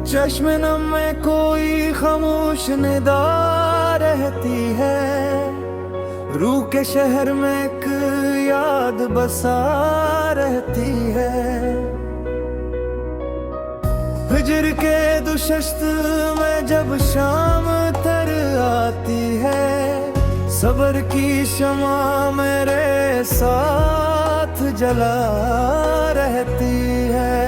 चश्मे नम में कोई खामोश निदा रहती है, रूह के शहर में एक याद बसा रहती है। हिजर के दुशस्त में जब शाम तर आती है, सब्र की शमा मेरे साथ जला रहती है।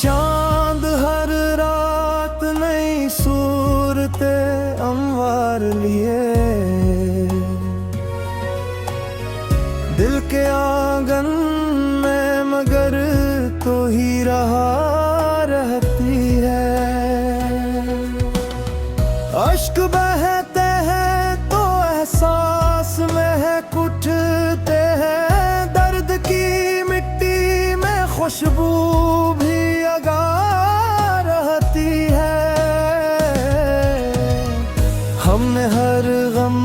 चांद हर रात नई सूरते अंवार लिए, दिल के आंगन में मगर तो ही रहा रहती है। अश्क बहते हैं तो एहसास महक उठते हैं, दर्द की मिट्टी में खुशबू भी रहती है। हमने हर गम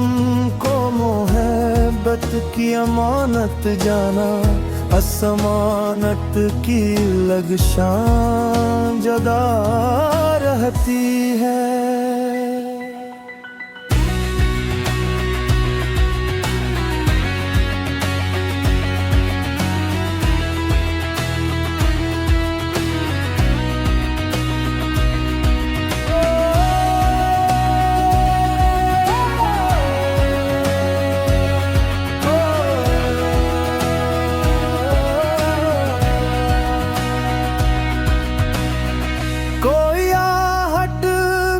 को मोहब्बत की अमानत जाना, असमानत की लगशान जदा रहती है। कोई आहट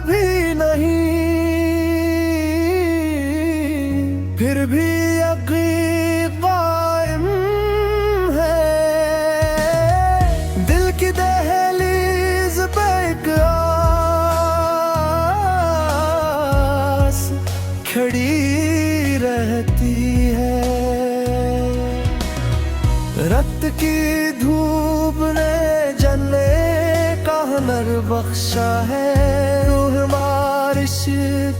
भी नहीं, फिर भी यकीन कायम है। दिल की दहलीज पे एक आस खड़ी रहती है। रक्त की धूप ने जलने हुनर बख्शा है, रूह बारिश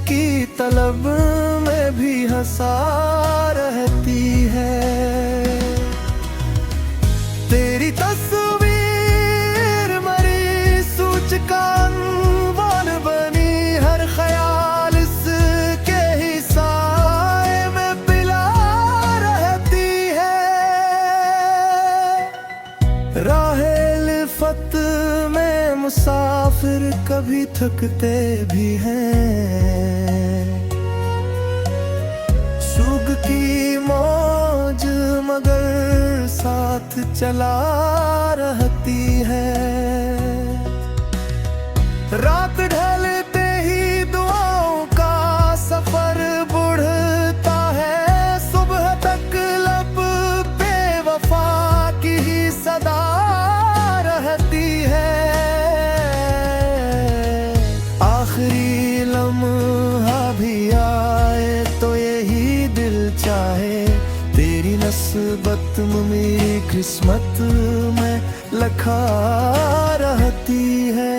की तलब में भी हंसा रहती है। तेरी तस्वीर मरी सूचकांक बन बनी, हर ख्याल इसके ही साए में पिला रहती है। राहे लिफत में मुसाफिर कभी थकते भी हैं, सुग की मौज मगर साथ चला रहती है। रात ढलते ही दुआओं का सफर बढ़ता है, सुबह तक लब पे वफा की ही सदा रहती है। आखिरी लम्हा भी आए तो यही दिल चाहे, तेरी नस्बत मेरी किस्मत में लिखा रहती है।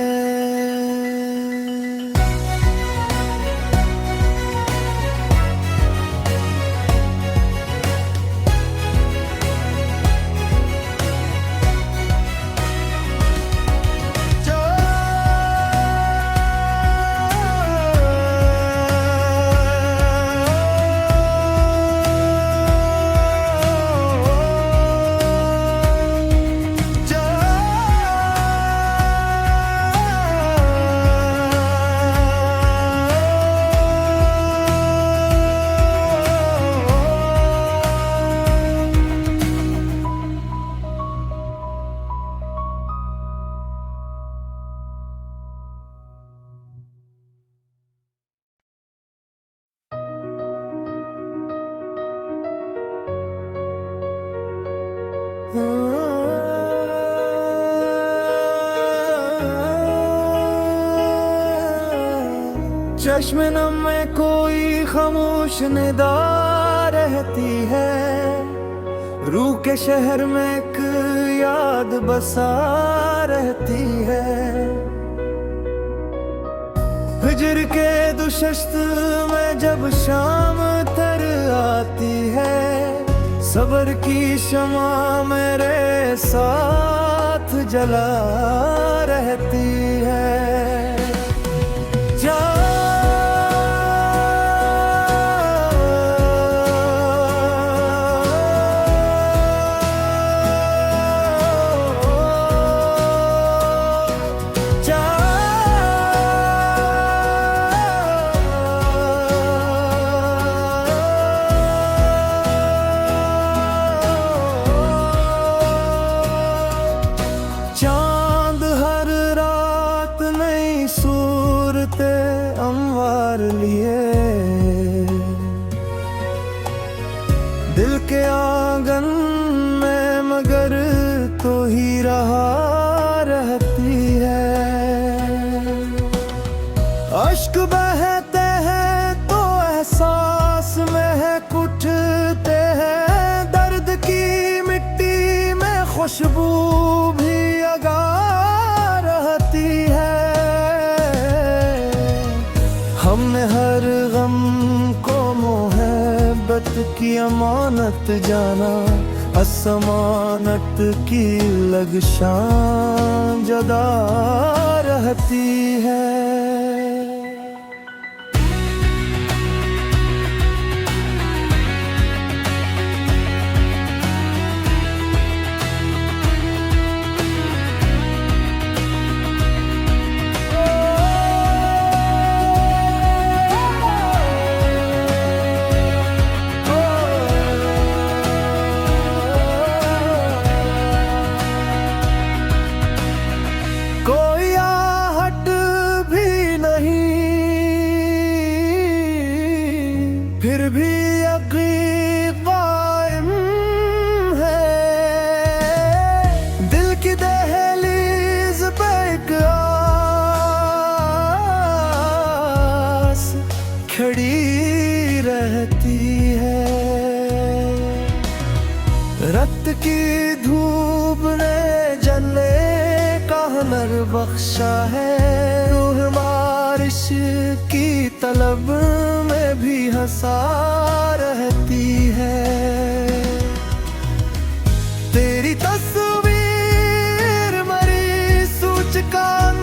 हाँ। चश्मे नम में कोई खामोश निदा रहती है, रूह के शहर में एक याद बसा रहती है। हिजर के दुशस्त में जब शाम तर आती है, सबर की शमा मेरे साथ जला रहती है। चांद हर रात नई सूरते अंवार लिए, दिल के आंगन में मगर तो ही रहा रहती है। अश्क बहते हैं तो एहसास महक उठते हैं, दर्द की मिट्टी में खुशबू भी रहती है। हमने हर गम को मोहब्बत की अमानत जाना, असमानत की लगशान जदा रहती है। कोई आहट भी नहीं, फिर भी यकीन कायम है। दिल की दहलीज पे एक आस खड़ी रहती है। रक्त की धूप ने जलने हुनर बख्शा है, रूह बारिश की तलब में भी हंसा रहती है। तेरी तस्वीर मरी सूचकांक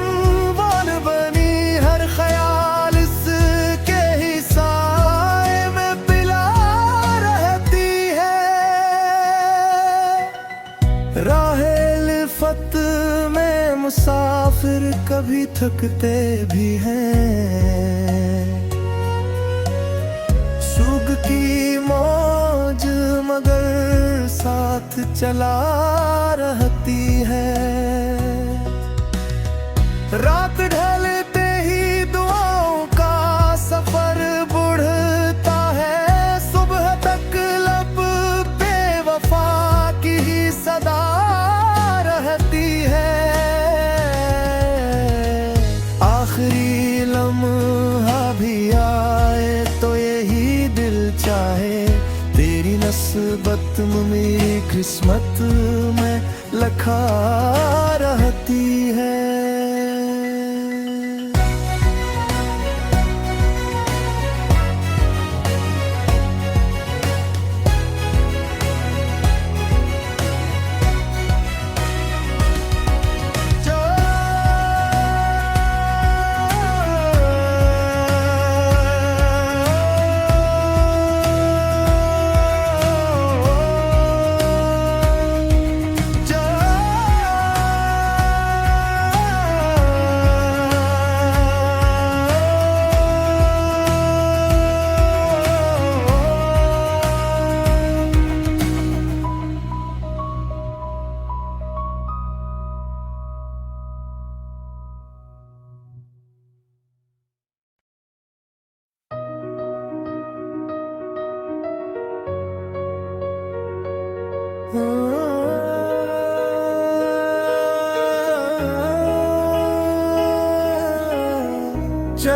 बन बनी, हर ख्याल इसके ही साए में पिला रहती है। राहे लिफत में मुसाफिर कभी थकते भी हैं, सुख की मौज मगर साथ चला रहती है। रात ढलते ही दुआओं का सफर बढ़ता है, सुबह तक लब पे वफा की ही सदा रहती है। आखिरी लम्हा भी आए तो यही दिल चाहे, तेरी नस्बत मेरी किस्मत में लिखा रहती है।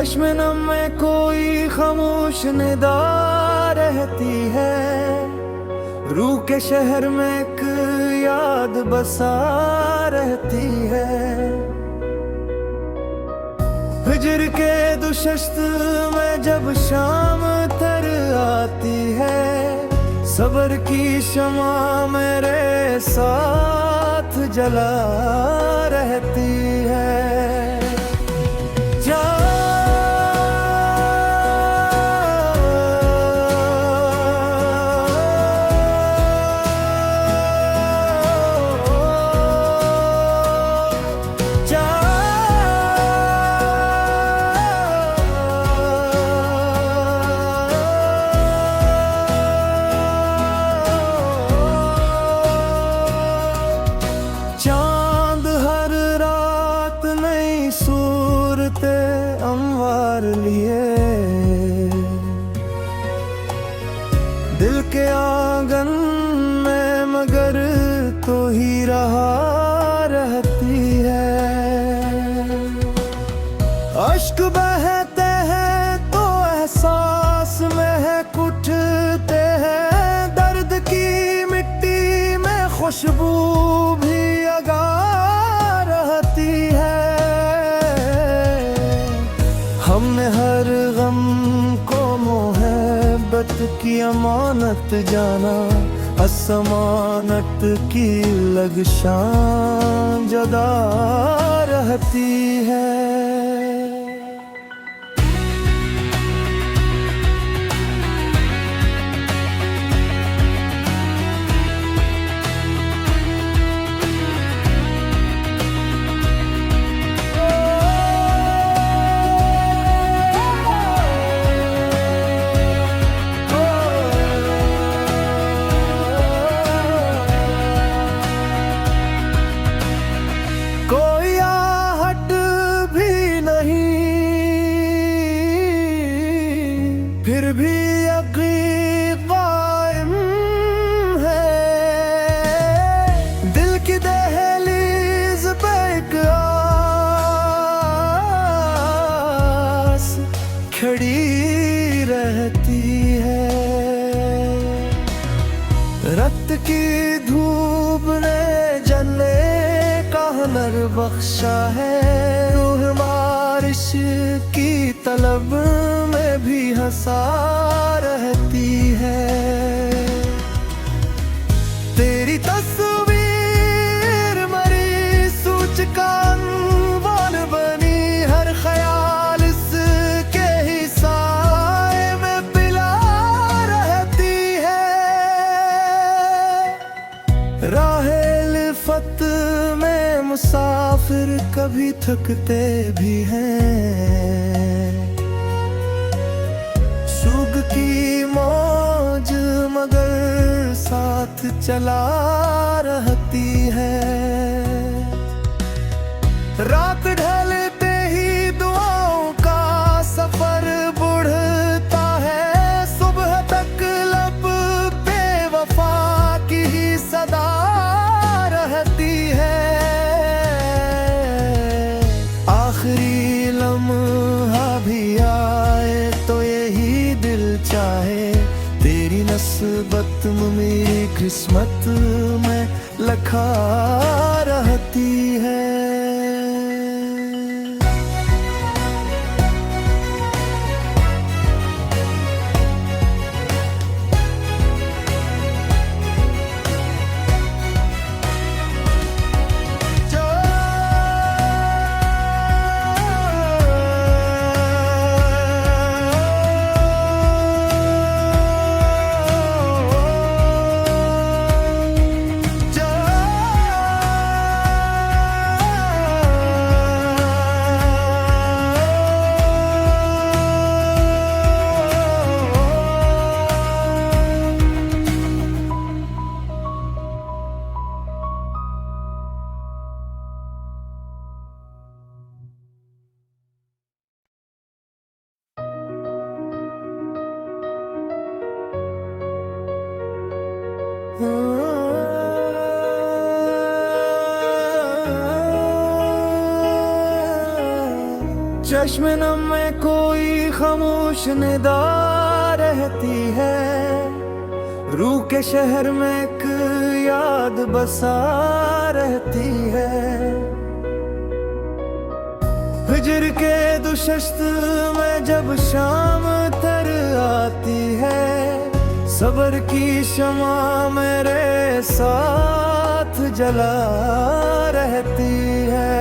चश्मे नम में कोई खामोश निदा रहती है, रूह के शहर में एक याद बसा रहती है। हिजर के दुशस्त में जब शाम तर आती है, सबर की शमा मेरे साथ जला रहती है। चांद हर रात नई सूरते अंवार लिए, दिल के आंगन में मगर तो ही रहा रहती है। अश्क बहते हैं तो एहसास महक उठते हैं, दर्द की मिट्टी में खुशबू भी रहती है। हमने हर गम को मोहब्बत की अमानत जाना, असमानत की लगशान जदा रहती है। फिर भी यकीन कायम है, दिल की दहलीज पे एक आस खड़ी रहती है। रक्त की धूप ने जलने का हुनर बख्शा है, रूह बारिश की तलब में भी हंसा रहती है। तेरी तस्वीर मरी सूचकांक बन बनी, हर ख्याल इसके ही साए में पिला रहती है। राहे लिफत में मुसाफिर कभी थकते भी हैं, सुख की मौज मगर साथ चला रहती है। रात ढलते ही दुआओं का सफर बढ़ता है, सुबह तक लब पे वफा की ही सदा रहती है। आखिरी लम्हा भी आए तो यही दिल चाहे, तेरी नस्बत मेरी किस्मत में लिखा रहती है। चश्मे नम में को खामोश निदा रहती है, रूह के शहर में एक याद बसा रहती है। हिजर के दुशस्त में जब शाम तर आती है, सबर की शमा मेरे साथ जला रहती है।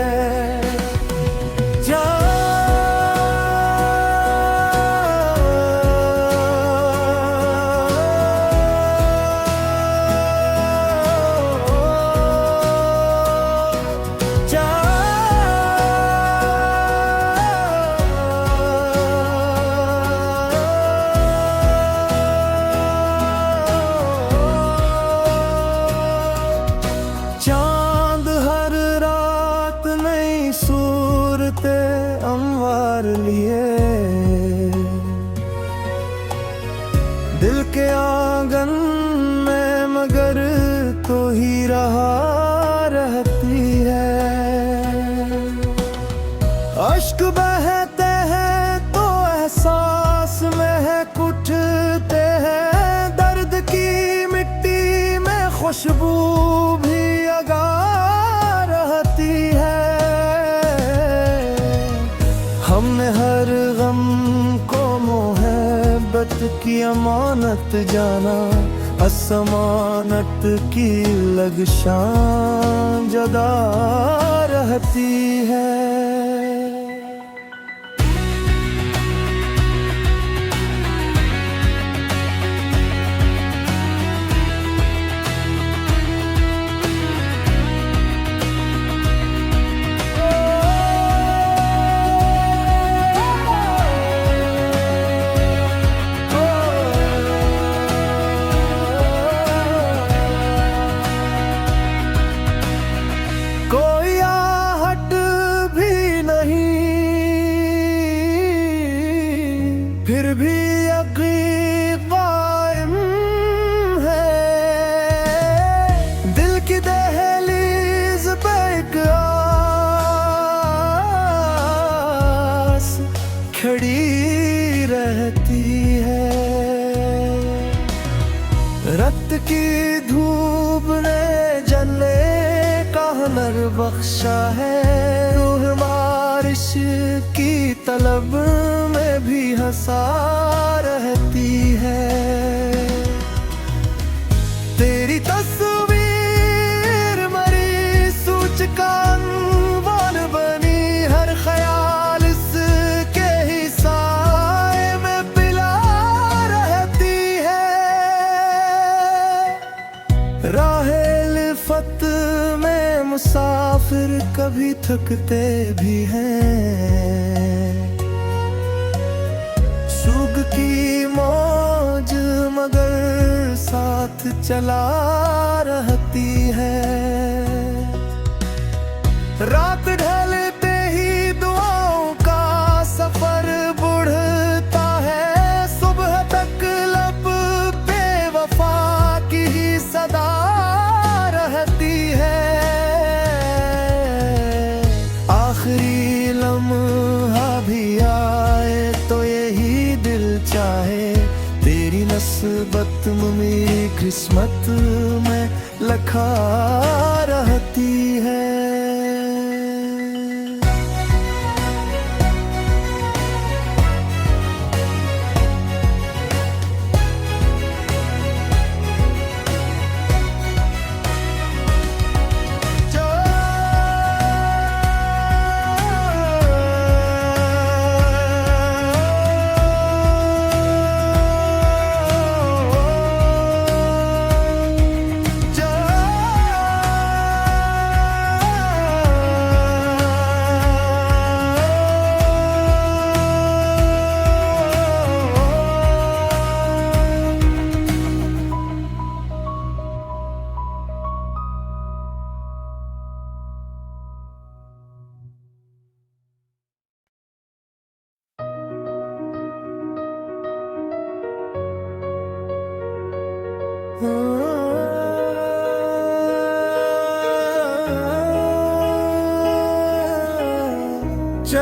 चांद हर रात नई सूरते अंवार लिए, दिल के आंगन में मगर तो ही रहा रहती है। अश्क बहते हैं तो एहसास महक उठते हैं, दर्द की मिट्टी में खुशबू भी लगा रहती है। हमने हर गम को मोहब्बत की अमानत जाना, असमानत की लगशान जदा रहती है। कोई आहट भी नहीं, फिर भी यकीन कायम है। दिल की दहलीज पे एक आस खड़ी रहती है। रक्त की धूप ने जले हुनर बख्शा है, रूह बारिश की तलब में भी हंसा रहती है। तेरी तस्वीर मरी सूचकांक वाल बनी, हर ख्याल इसके ही साए में पिला रहती है। राहे लिफत में मुसाफिर कभी थकते भी हैं, सुग की मौज मगर साथ चला रहती है। रात ढलते ही दुआओं का सफर बढ़ता है, सुबह तक लब पे वफा की ही सदा रहती है। आखिरी लम्हा भी आए तो यही दिल चाहे, तेरी नस्बत मेरी किस्मत में लिखा रहती है।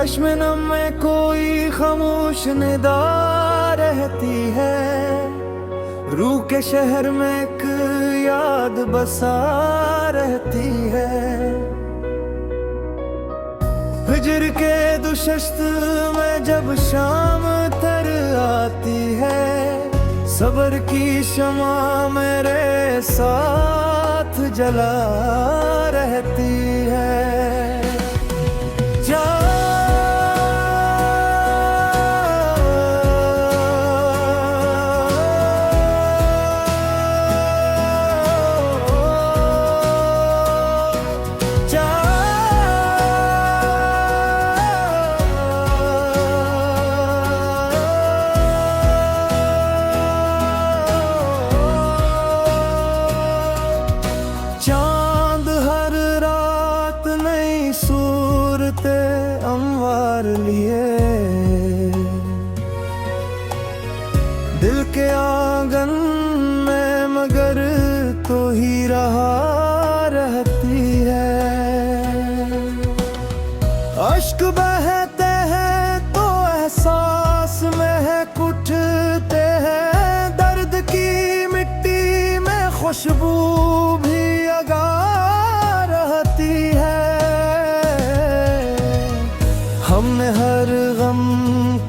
चश्मे नम में कोई खामोश निदा रहती है, रूह के शहर में एक याद बसा रहती है। हिजर के दुशस्त में जब शाम तर आती है, सब्र की शमा मेरे साथ जला रहती है। चांद हर रात नई सूरते अंवार लिए, दिल के आंगन में मगर तो ही रहा रहती है। अश्क बहते हैं तो एहसास महक उठते हैं, दर्द की मिट्टी में खुशबू भी लगा रहती है। हमने हर गम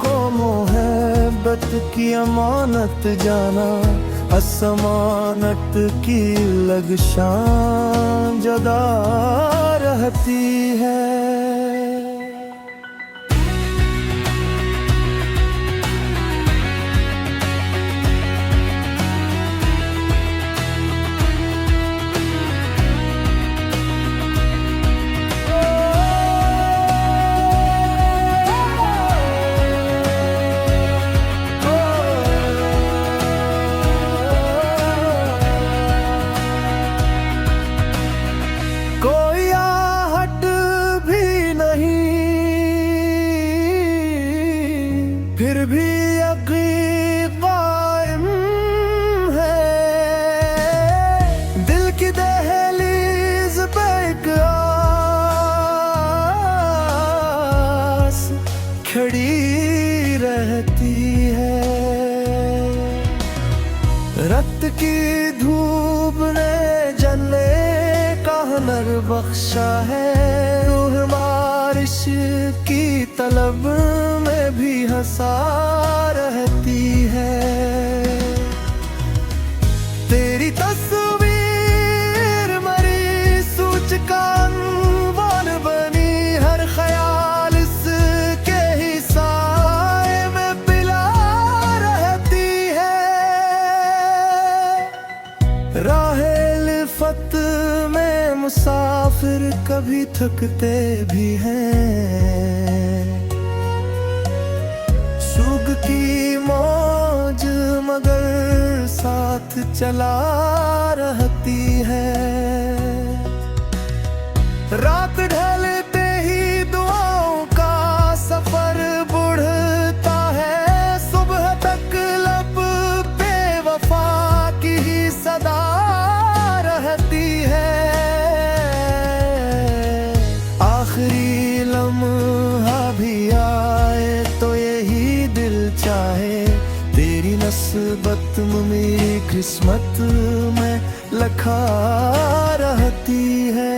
को मोहब्बत की अमानत जाना, असमानत की लगशान जदा रहती है। कोई आहट भी नहीं, फिर भी यकीन कायम है। दिल की दहलीज पे एक आस खड़ी रहती है। रक्त की धूप ने जलने का हुनर बख्शा है, रूह बारिश की तलब में भी हंसा रहती है। तेरी तस्वीर मरी सूचकांक बन बनी, हर ख्याल इसके ही साए में पिला रहती है। राहे लिफत में मुसाफिर कभी थकते भी हैं, सुग की मौज मगर साथ चला रहती है। रात ढलते ही दुआओं का सफर बढ़ता है, सुबह तक लब पे वफा की ही सदा रहती है। आखिरी लम्हा भी आए तो यही दिल चाहे, तेरी नस्बत मेरी किस्मत में लिखा रहती है।